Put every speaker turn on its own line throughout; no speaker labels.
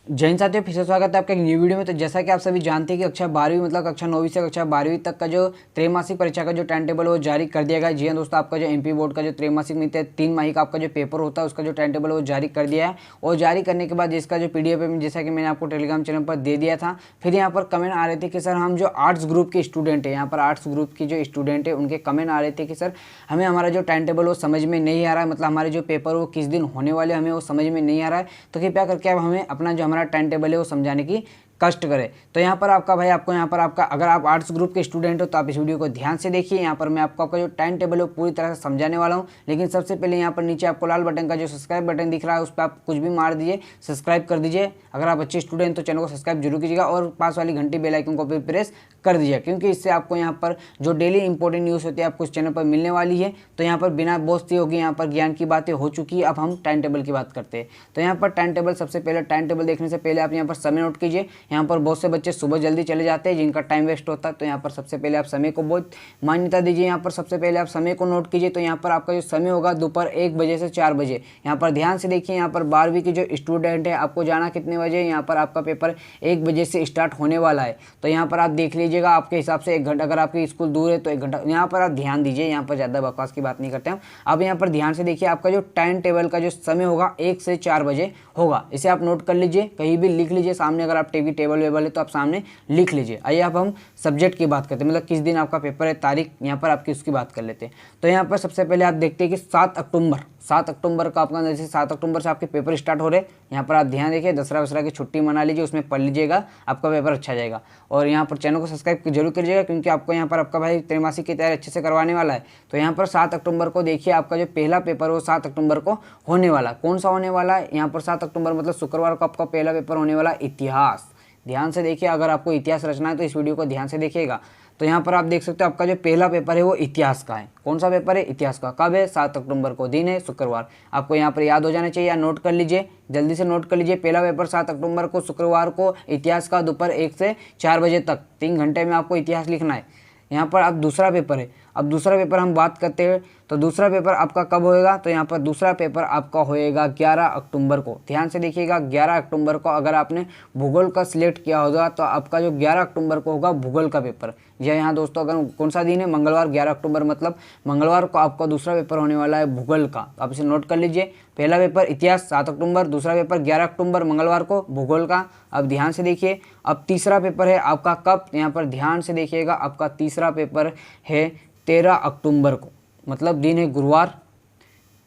जय हिंद साथियों, फिर से स्वागत है आपका एक न्यू वीडियो में। तो जैसा कि आप सभी जानते हैं कि कक्षा 12वीं मतलब कक्षा 9वीं से कक्षा 12वीं तक का जो त्रैमासिक परीक्षा का जो टाइम टेबल है वो जारी कर दिया गया है। जी हाँ दोस्तों, आपका जो एमपी बोर्ड का जो त्रैमासिक में 3 माही का आपका जो पेपर होता है उसका जो टाइम टेबल वो जारी कर दिया है। और जारी करने के बाद इसका जो PDF है, जैसा कि मैंने आपको टेलीग्राम चैनल पर दे दिया था। फिर यहाँ पर कमेंट आ रहे थे कि सर हम जो आर्ट्स ग्रुप के स्टूडेंट है, यहाँ पर आर्ट्स ग्रुप की जो स्टूडेंट है उनके कमेंट आ रहे थे कि सर हमें हमारा जो टाइम टेबल वो समझ में नहीं आ रहा है, मतलब हमारे जो पेपर वो किस दिन होने वाले हमें वो समझ में नहीं आ रहा है। तो कृपया करके आप हमें अपना जो हमारा टाइम टेबल है वो समझाने की कष्ट करें। तो यहाँ पर आपका भाई आपको यहाँ पर आपका अगर आप आर्ट्स ग्रुप के स्टूडेंट हो तो आप इस वीडियो को ध्यान से देखिए। यहाँ पर मैं आपको आपका जो टाइम टेबल है वो पूरी तरह से समझाने वाला हूँ। लेकिन सबसे पहले यहाँ पर नीचे आपको लाल बटन का जो सब्सक्राइब बटन दिख रहा है उस पर आप कुछ भी मार दीजिए, सब्सक्राइब कर दीजिए। अगर आप अच्छे स्टूडेंट तो चैनल को सब्सक्राइब जरूर कीजिएगा और पास वाली घंटी बेल आइकन को भी प्रेस कर दीजिए, क्योंकि इससे आपको यहाँ पर जो डेली इंपॉर्टेंट न्यूज़ होती है आपको इस चैनल पर मिलने वाली है। तो यहाँ पर बिना बोझती होगी, यहाँ पर ज्ञान की बातें हो चुकी है, अब हम टाइम टेबल की बात करते हैं। तो यहाँ पर टाइम टेबल, सबसे पहले टाइम टेबल देखने से पहले आप यहाँ पर समय नोट कीजिए। यहाँ पर बहुत से बच्चे सुबह जल्दी चले जाते हैं जिनका टाइम वेस्ट होता है। तो यहाँ पर सबसे पहले आप समय को बहुत मान्यता दीजिए। यहाँ पर सबसे पहले आप समय को नोट कीजिए। तो यहाँ पर आपका जो समय होगा दोपहर 1 बजे से 4 बजे। यहाँ पर ध्यान से देखिए, यहाँ पर 12वीं की जो स्टूडेंट है आपको जाना कितने बजे, यहाँ पर आपका पेपर 1 बजे से स्टार्ट होने वाला है। तो यहाँ पर आप देख लीजिएगा आपके हिसाब से 1 घंटा, अगर आपकी स्कूल दूर है तो 1 घंटा। यहाँ पर आप ध्यान दीजिए, यहाँ पर ज़्यादा बकवास की बात नहीं करते हम। अब यहाँ पर ध्यान से देखिए, आपका जो टाइम टेबल का जो समय होगा 1 से 4 बजे होगा। इसे आप नोट कर लीजिए, कहीं भी लिख लीजिए सामने। अगर आप टीवी टेबल वेबल है तो आप सामने लिख लीजिए। आइए अब हम सब्जेक्ट की बात करते हैं, मतलब किस दिन आपका पेपर है, तारीख यहाँ पर आपकी उसकी बात कर लेते हैं। तो यहाँ पर सबसे पहले आप देखते हैं कि 7 अक्टूबर का आपका, जैसे 7 अक्टूबर से आपके पेपर स्टार्ट हो रहे हैं। यहाँ पर आप ध्यान देखिए, दसरा वसरा की छुट्टी मना लीजिए, उसमें पढ़ लीजिएगा, आपका पेपर अच्छा जाएगा। और यहाँ पर चैनल को सब्सक्राइब जरूर करिएगा, क्योंकि आपको यहाँ पर आपका भाई त्रैमासिक की तैयारी अच्छे से करवाने वाला है। तो यहाँ पर 7 अक्टूबर को देखिए आपका जो पहला पेपर वो 7 अक्टूबर को होने वाला। कौन सा होने वाला है, यहाँ पर 7 अक्टूबर मतलब शुक्रवार को आपका पहला पेपर होने वाला इतिहास। ध्यान से देखिए, अगर आपको इतिहास रचना है तो इस वीडियो को ध्यान से देखिएगा। तो यहाँ पर आप देख सकते हो आपका जो पहला पेपर है वो इतिहास का है। कौन सा पेपर है, इतिहास का। कब है, 7 अक्टूबर को, दिन है शुक्रवार। आपको यहाँ पर याद हो जाना चाहिए या नोट कर लीजिए, जल्दी से नोट कर लीजिए। पहला पेपर 7 अक्टूबर को शुक्रवार को इतिहास का, दोपहर 1 से 4 बजे तक, 3 घंटे में आपको इतिहास लिखना है। यहाँ पर अब दूसरा पेपर है। अब दूसरा पेपर हम बात करते हैं, तो दूसरा पेपर आपका कब होएगा, तो यहाँ पर दूसरा पेपर आपका होएगा 11 अक्टूबर को। ध्यान से देखिएगा, 11 अक्टूबर को अगर आपने भूगोल का सिलेक्ट किया होगा तो आपका जो 11 अक्टूबर को होगा भूगोल का पेपर। जी यहाँ दोस्तों, अगर कौन सा दिन है, मंगलवार, 11 अक्टूबर मतलब मंगलवार को आपका दूसरा पेपर होने वाला है भूगोल का। आप इसे नोट कर लीजिए, पहला पेपर इतिहास 7 अक्टूबर, दूसरा पेपर 11 अक्टूबर मंगलवार को भूगोल का। अब ध्यान से देखिए, अब तीसरा पेपर है आपका कब, यहाँ पर ध्यान से देखिएगा, आपका तीसरा पेपर है 13 अक्टूबर को, मतलब दिन है गुरुवार।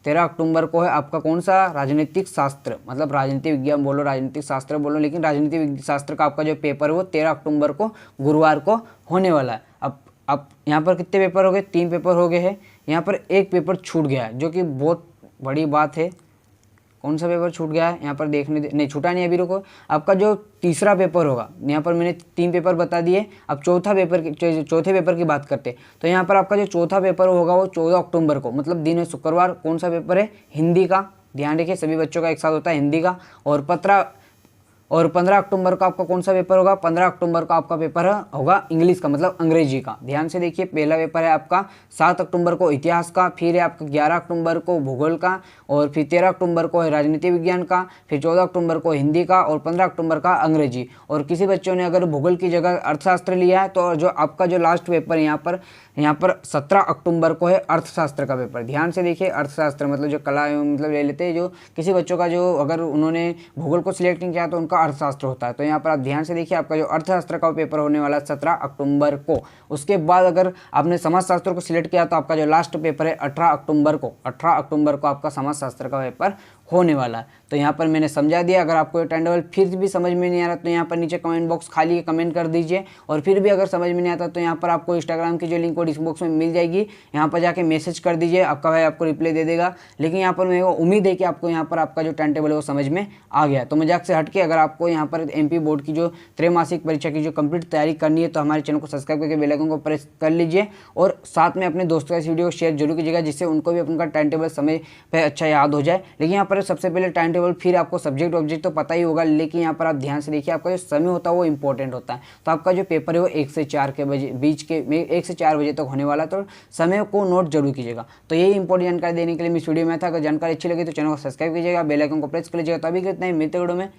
13 अक्टूबर को है आपका कौन सा, राजनीतिक शास्त्र, मतलब राजनीति विज्ञान बोलो, राजनीतिक शास्त्र बोलो, लेकिन राजनीति शास्त्र का आपका जो पेपर है वो 13 अक्टूबर को गुरुवार को होने वाला है। अब यहाँ पर कितने पेपर हो गए, 3 पेपर हो गए हैं। यहाँ पर एक पेपर छूट गया है, जो कि बहुत बड़ी बात है। कौन सा पेपर छूट गया है, यहाँ पर देखने नहीं, छूटा नहीं, अभी रुको। आपका जो तीसरा पेपर होगा, यहाँ पर मैंने 3 पेपर बता दिए। अब चौथे पेपर की बात करते हैं। तो यहाँ पर आपका जो चौथा पेपर होगा वो 14 अक्टूबर को, मतलब दिन है शुक्रवार। कौन सा पेपर है, हिंदी का। ध्यान रखिए, सभी बच्चों का एक साथ होता है हिंदी का। और 15 अक्टूबर को आपका कौन सा पेपर होगा, 15 अक्टूबर को आपका पेपर होगा इंग्लिश का, मतलब अंग्रेजी का। ध्यान से देखिए, पहला पेपर है आपका 7 अक्टूबर को इतिहास का, फिर है आपका 11 अक्टूबर को भूगोल का, और फिर 13 अक्टूबर को है राजनीति विज्ञान का, फिर 14 अक्टूबर को हिंदी का, और 15 अक्टूबर का अंग्रेजी। और किसी बच्चों ने अगर भूगोल की जगह अर्थशास्त्र लिया है तो जो आपका जो लास्ट पेपर यहाँ पर 17 अक्टूबर को है अर्थशास्त्र का पेपर। ध्यान से देखिए, अर्थशास्त्र मतलब जो कला मतलब ले लेते हैं, जो किसी बच्चों का जो अगर उन्होंने भूगोल को सिलेक्ट नहीं किया तो उनका अर्थशास्त्र होता है। तो यहाँ पर आप ध्यान से देखिए, आपका जो अर्थशास्त्र का पेपर होने वाला है 17 अक्टूबर को। उसके बाद अगर आपने समाजशास्त्र को सिलेक्ट किया तो आपका जो लास्ट पेपर है 18 अक्टूबर को। 18 अक्टूबर को आपका समाजशास्त्र का पेपर होने वाला है। तो यहाँ पर मैंने समझा दिया। अगर आपको ये टाइम टेबल फिर भी समझ में नहीं आ रहा तो यहाँ पर नीचे कमेंट बॉक्स खाली है, कमेंट कर दीजिए। और फिर भी अगर समझ में नहीं आता तो यहाँ पर आपको इंस्टाग्राम की जो लिंक वो डिस्क्रिप्शन बॉक्स में मिल जाएगी, यहाँ पर जाके मैसेज कर दीजिए, आपका भाई आपको रिप्लाई दे देगा। लेकिन यहाँ पर मेरे को उम्मीद है कि आपको यहाँ पर आपका जो टाइम टेबल है वो समझ में आ गया। तो मजाक से हटके अगर आपको यहाँ पर MP बोर्ड की जो त्रैमासिक परीक्षा की जो कंप्लीट तैयारी करनी है तो हमारे चैनल को सब्सक्राइब करके बेल आइकन को प्रेस कर लीजिए, और साथ में अपने दोस्तों का इस वीडियो को शेयर जरूर कीजिएगा, जिससे उनको भी अपना टाइम टेबल समय पर अच्छा याद हो जाए। लेकिन यहाँ पर सबसे पहले टाइम टेबल, फिर आपको सब्जेक्ट ऑब्जेक्ट तो पता ही होगा, लेकिन यहाँ पर आप ध्यान से देखिए, आपका जो समय होता है वो इंपॉर्टेंट होता है। तो आपका जो पेपर है वो 1 से 4 के बजे बीच के 1 से 4 बजे तक होने वाला, तो समय को नोट जरूर कीजिएगा। तो यही इंपॉर्टेंट जानकारी देने के लिए मैं इस वीडियो में था। अगर जानकारी अच्छी लगी तो चैनल को सब्सक्राइब कीजिएगा, बेल आइकन को प्रेस कर लीजिएगा। तो अभी कितना ही मिलते वीडियो में।